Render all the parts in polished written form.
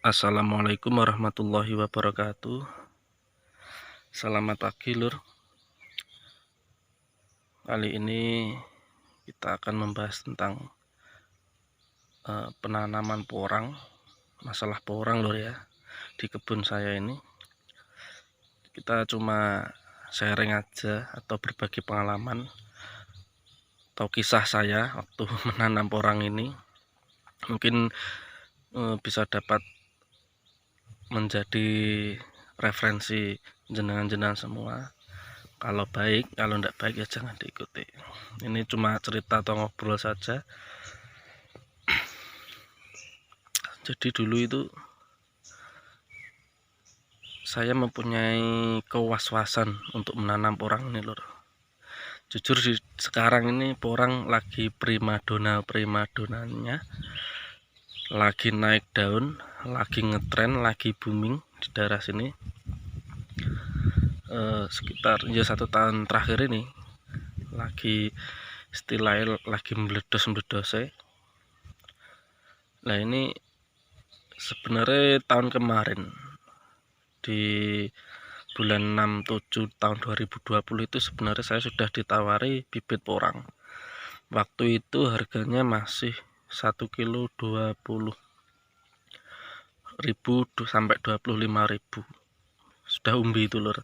Assalamualaikum warahmatullahi wabarakatuh. Selamat pagi, Lur. Kali ini kita akan membahas tentang penanaman porang, masalah porang, Lur ya. Di kebun saya ini kita cuma sharing aja atau berbagi pengalaman atau kisah saya waktu menanam porang ini. Mungkin bisa dapat menjadi referensi jenengan-jenengan semua. Kalau baik, kalau tidak baik ya jangan diikuti. Ini cuma cerita atau ngobrol saja. Jadi dulu itu saya mempunyai kewaswasan untuk menanam porang ini, Lur. Jujur sekarang ini porang lagi primadonanya, lagi naik daun, lagi ngetren, lagi booming di daerah sini. Sekitar ya 1 tahun terakhir ini lagi istilahnya lagi meledos. Nah ini sebenarnya tahun kemarin di bulan 6-7 tahun 2020 itu sebenarnya saya sudah ditawari bibit porang. Waktu itu harganya masih 1 kilo 20.000 sampai 25.000. Sudah umbi itu, Lur.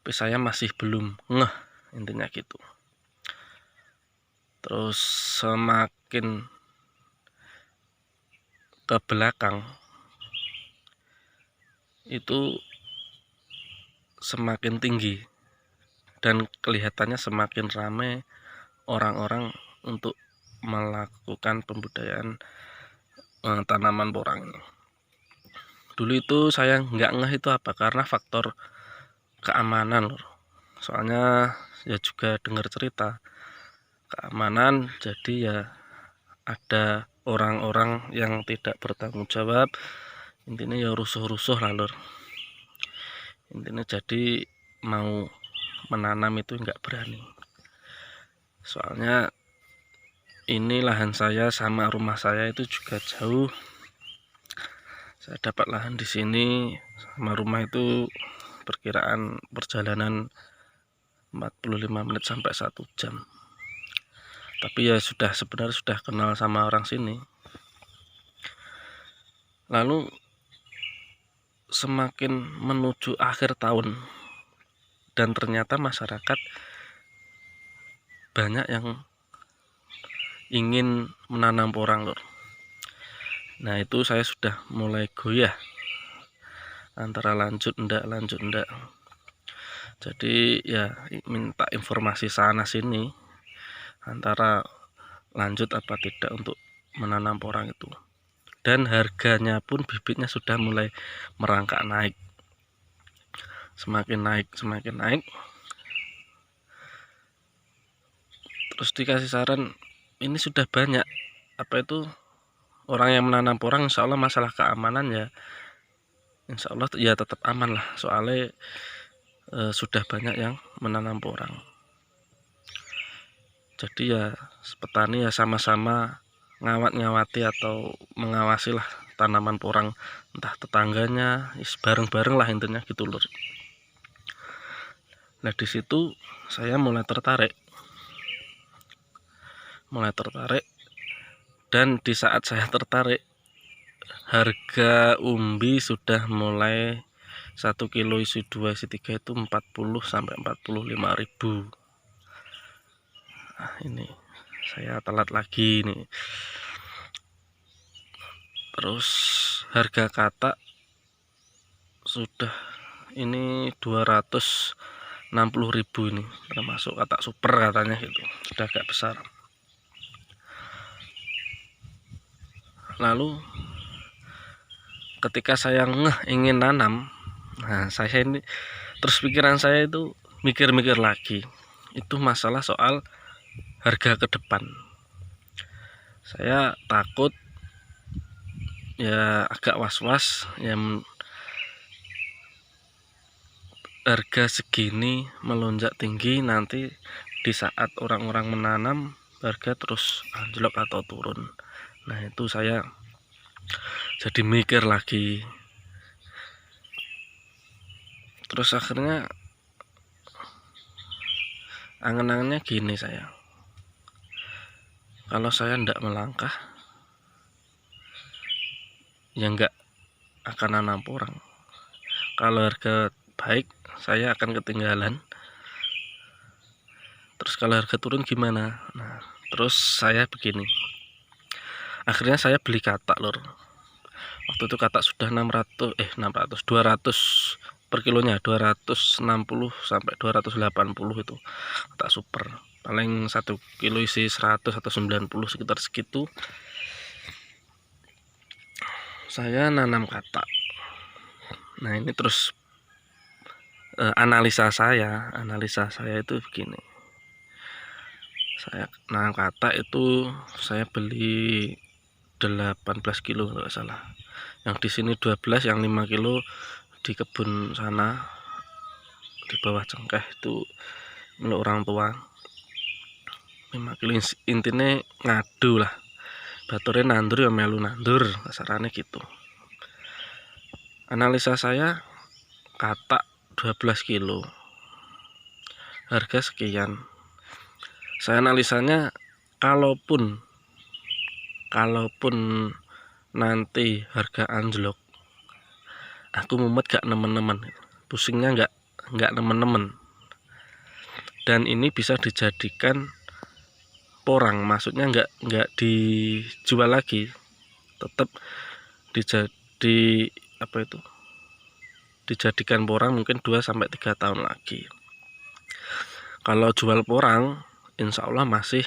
Tapi saya masih belum ngeh, intinya gitu. Terus semakin ke belakang itu semakin tinggi dan kelihatannya semakin ramai orang-orang untuk melakukan pembudayaan tanaman porang ini. Dulu itu saya nggak ngeh itu apa, karena faktor keamanan, Lur. Soalnya ya juga dengar cerita keamanan, jadi ya ada orang-orang yang tidak bertanggung jawab, intinya ya rusuh-rusuh lah, Lur. Intinya jadi mau menanam itu nggak berani, soalnya ini lahan saya sama rumah saya itu juga jauh. Saya dapat lahan di sini sama rumah itu perkiraan perjalanan 45 menit sampai 1 jam. Tapi ya sebenarnya sudah kenal sama orang sini. Lalu semakin menuju akhir tahun dan ternyata masyarakat banyak yang ingin menanam porang, Lur. Nah itu saya sudah mulai goyah antara lanjut enggak. Jadi ya minta informasi sana sini antara lanjut apa tidak untuk menanam porang itu. Dan harganya pun bibitnya sudah mulai merangkak naik. Semakin naik. Terus dikasih saran, ini sudah banyak orang yang menanam porang, insya Allah masalah keamanan ya insya Allah ya tetap aman lah, soalnya sudah banyak yang menanam porang. Jadi ya petani ya sama-sama ngawati atau mengawasi lah tanaman porang, entah tetangganya, bareng-bareng lah intinya gitu, Lur. Nah di situ saya mulai tertarik dan di saat saya tertarik harga umbi sudah mulai 1 kilo isi 2 isi 3 itu 40 sampai 45.000. Nah, ini saya telat lagi nih. Terus harga katak sudah ini 260.000 ini, termasuk katak super katanya gitu, sudah agak besar. Lalu ketika saya ingin nanam, nah saya ini terus pikiran saya itu mikir-mikir lagi, itu masalah soal harga ke depan. Saya takut ya, agak was-was ya, harga segini melonjak tinggi, nanti di saat orang-orang menanam harga terus anjlok atau turun. Nah itu saya jadi mikir lagi. Terus akhirnya angan-angannya gini, saya kalau saya ndak melangkah ya nggak akan nanam porang. Kalau harga baik saya akan ketinggalan, terus kalau harga turun gimana? Nah, terus saya begini, akhirnya saya beli katak lur. Waktu itu katak sudah 200 per kilonya, 260 sampai 280 itu katak super. Paling 1 kilo isi 100 atau 90 sekitar segitu. Saya nanam katak. Nah, ini terus analisa saya itu begini. Saya nanam katak itu saya beli 18 kilo kalau nggak salah. Yang di sini 12, yang 5 kilo di kebun sana di bawah cengkeh itu milik orang tua. 5 kilo intinya ngadu lah, baturnya nandur ya melu nandur, kasarannya gitu. Analisa saya, katak 12 kilo harga sekian. Saya analisanya kalaupun nanti harga anjlok, aku mumet gak nemen-nemen, pusingnya nggak nemen-nemen. Dan ini bisa dijadikan porang, maksudnya nggak dijual lagi, tetap dijadikan porang mungkin 2-3 tahun lagi. Kalau jual porang insya Allah masih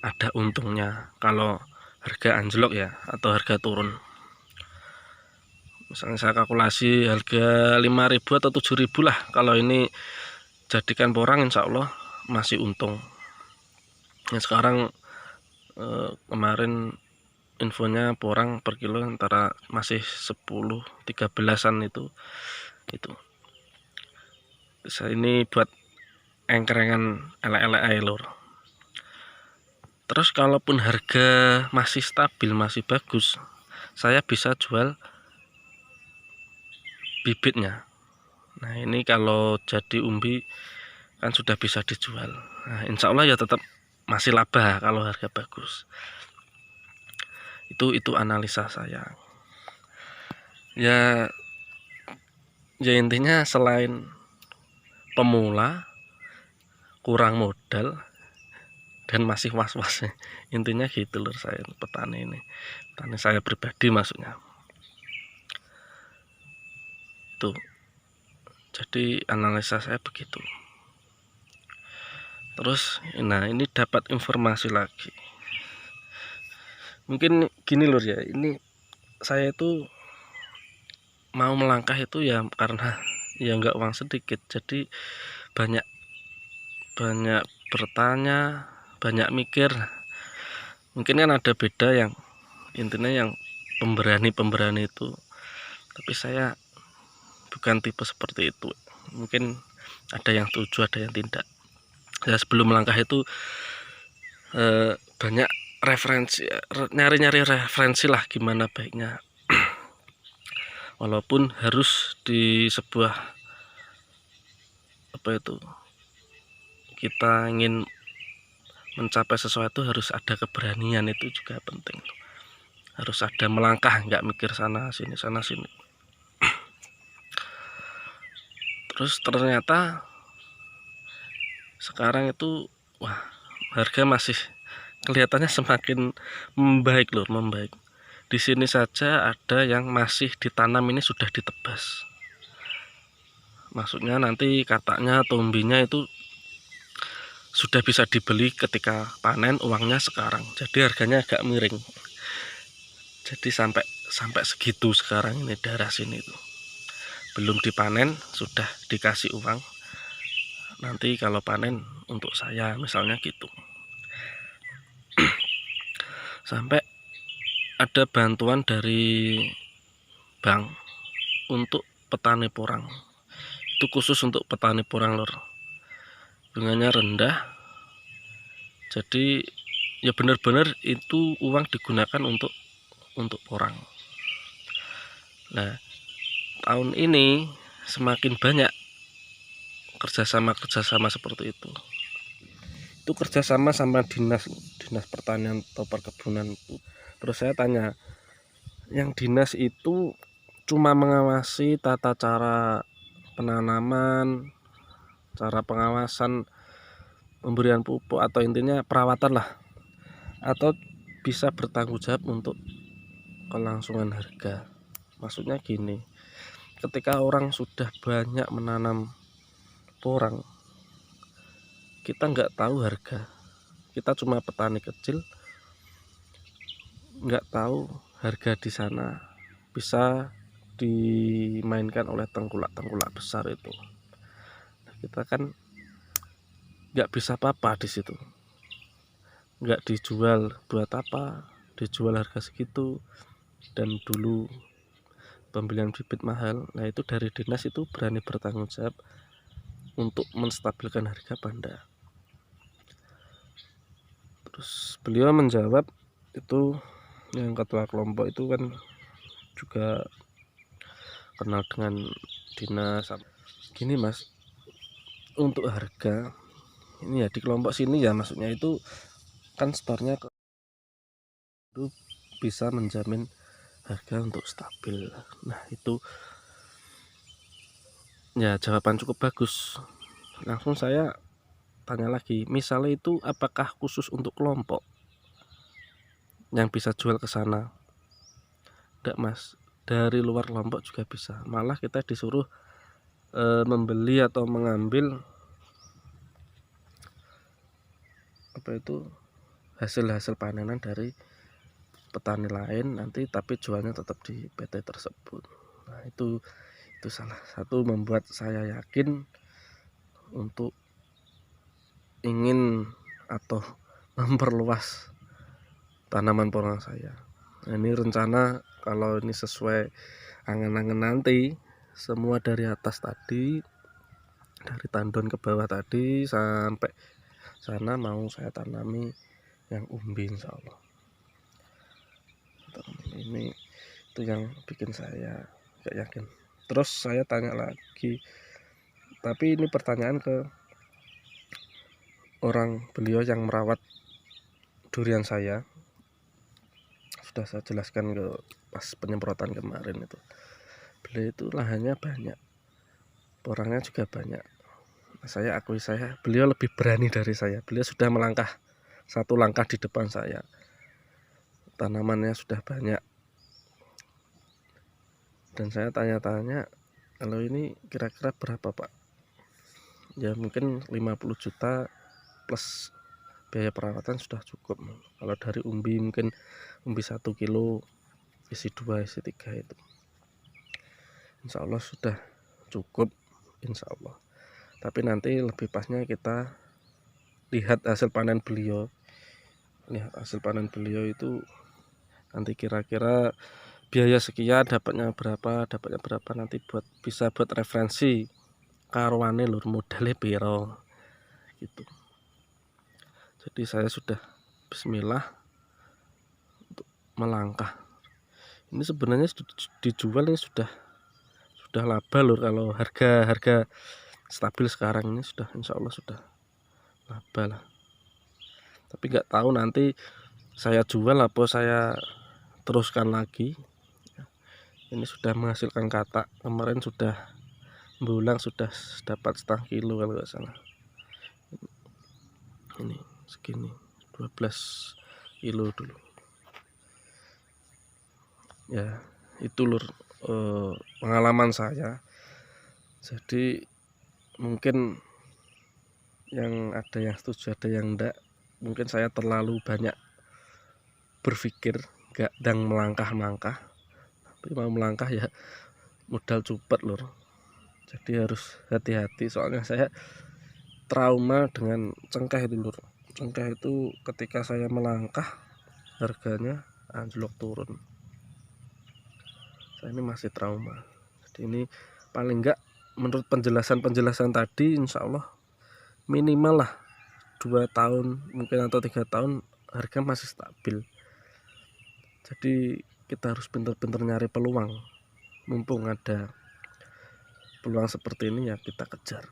ada untungnya kalau harga anjlok ya, atau harga turun. Misalnya saya kalkulasi harga 5.000 atau 7.000 lah, kalau ini jadikan porang insya Allah masih untung. Ya, sekarang kemarin infonya porang per kilo antara masih 10-13an itu. Saya ini buat engkrengan elek-elek aja lur. Terus kalaupun harga masih stabil, masih bagus, saya bisa jual bibitnya. Nah, ini kalau jadi umbi kan sudah bisa dijual. Nah, insya Allah ya tetap masih laba kalau harga bagus. Itu analisa saya. Ya intinya selain pemula, kurang modal, dan masih was-was, intinya gitu lur. Saya petani saya pribadi maksudnya. Tuh, jadi analisa saya begitu. Terus nah, ini dapat informasi lagi, mungkin gini lur ya, ini saya itu mau melangkah itu ya karena ya nggak uang sedikit, jadi banyak bertanya, banyak mikir. Mungkin kan ada beda yang intinya yang pemberani itu, tapi saya bukan tipe seperti itu. Mungkin ada yang setuju, ada yang tidak. Ya, sebelum melangkah itu banyak referensi, nyari referensi lah gimana baiknya. Walaupun harus di sebuah kita ingin mencapai sesuatu harus ada keberanian, itu juga penting. Harus ada melangkah, nggak mikir sana sini. Terus ternyata sekarang itu harga masih kelihatannya semakin membaik lur, membaik. Di sini saja ada yang masih ditanam, ini sudah ditebas. Maksudnya nanti kataknya atau umbinya itu sudah bisa dibeli ketika panen, uangnya sekarang. Jadi harganya agak miring. Jadi sampai segitu sekarang ini daerah sini itu. Belum dipanen sudah dikasih uang. Nanti kalau panen untuk saya misalnya gitu. Sampai ada bantuan dari bank untuk petani porang. Itu khusus untuk petani porang lor. Bunganya rendah. Jadi ya benar-benar itu uang digunakan untuk porang. Nah, tahun ini semakin banyak kerjasama seperti itu. Itu kerjasama sama dinas pertanian atau perkebunan itu. Terus saya tanya, yang dinas itu cuma mengawasi tata cara penanaman, cara pengawasan pemberian pupuk, atau intinya perawatan lah, atau bisa bertanggung jawab untuk kelangsungan harga. Maksudnya gini, ketika orang sudah banyak menanam porang, kita nggak tahu harga, kita cuma petani kecil, nggak tahu harga di sana bisa dimainkan oleh tengkulak besar itu. Kita kan nggak bisa apa-apa di situ, nggak dijual buat apa, dijual harga segitu, dan dulu pembelian bibit mahal. Nah, itu dari dinas itu berani bertanggung jawab untuk menstabilkan harga banda. Terus beliau menjawab, itu yang ketua kelompok itu kan juga kenal dengan dinas. Gini mas, untuk harga ini ya di kelompok sini ya, maksudnya itu kan stornya itu bisa menjamin harga untuk stabil. Nah, itu ya jawaban cukup bagus. Langsung saya tanya lagi, misalnya itu apakah khusus untuk kelompok yang bisa jual ke sana? Enggak mas, dari luar kelompok juga bisa. Malah kita disuruh membeli atau mengambil hasil panenan dari petani lain nanti, tapi jualnya tetap di PT tersebut. Nah, itu salah satu membuat saya yakin untuk ingin atau memperluas tanaman porang saya. Nah, ini rencana kalau ini sesuai angan-angan nanti, semua dari atas tadi, dari tandon ke bawah tadi sampai sana mau saya tanami yang umbi, insya Allah. Ini itu yang bikin saya gak yakin. Terus saya tanya lagi, tapi ini pertanyaan ke orang beliau yang merawat durian saya. Sudah saya jelaskan ke pas penyemprotan kemarin itu. Beliau itu lahannya banyak, porangnya juga banyak. Saya akui, beliau lebih berani dari saya. Beliau sudah melangkah satu langkah di depan saya. Tanamannya sudah banyak. Dan saya tanya-tanya, kalau ini kira-kira berapa pak? Ya mungkin 50 juta plus biaya perawatan sudah cukup. Kalau dari umbi mungkin umbi 1 kilo isi 2 isi 3 itu insya Allah sudah cukup, insya Allah. Tapi nanti lebih pasnya kita lihat hasil panen beliau. Lihat hasil panen beliau itu nanti kira-kira biaya sekian dapatnya berapa nanti bisa buat referensi karuane lur modalnya piro gitu. Jadi saya sudah bismillah untuk melangkah. Ini sebenarnya dijual ini sudah laba lur, kalau harga stabil sekarang ini sudah insya Allah sudah laba lah. Tapi nggak tahu nanti saya jual apa saya teruskan lagi. Ini sudah menghasilkan katak, kemarin sudah bulan sudah dapat 0,5 kilo kalau nggak salah. Ini segini 12 kilo dulu ya. Itu lur pengalaman saya. Jadi mungkin yang ada yang setuju, ada yang enggak. Mungkin saya terlalu banyak berpikir, enggak dan melangkah. Tapi mau melangkah ya modal cupet lur. Jadi harus hati-hati, soalnya saya trauma dengan cengkeh itu lur. Cengkeh itu ketika saya melangkah harganya anjlok turun. Saya ini masih trauma. Jadi ini paling enggak menurut penjelasan tadi insya Allah minimal lah 2 tahun mungkin atau 3 tahun harga masih stabil. Jadi kita harus pintar-pintar nyari peluang mumpung ada peluang seperti ini ya kita kejar.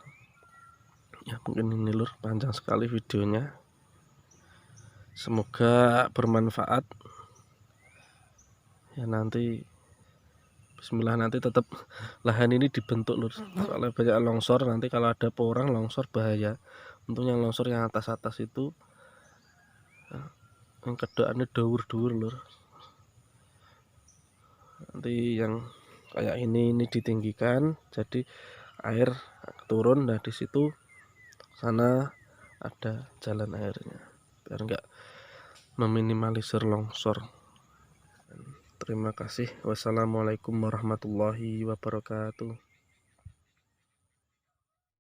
Ya mungkin ini lur, panjang sekali videonya, semoga bermanfaat ya. Nanti bismillah, nanti tetap lahan ini dibentuk lur, soalnya banyak longsor. Nanti kalau ada porang longsor bahaya. Untuk yang longsor yang atas-atas itu yang kedaannya dawur-dawur lur. Nanti yang kayak ini ditinggikan, jadi air turun. Nah di situ sana ada jalan airnya biar enggak meminimalisir longsor. Terima kasih. Wassalamualaikum warahmatullahi wabarakatuh.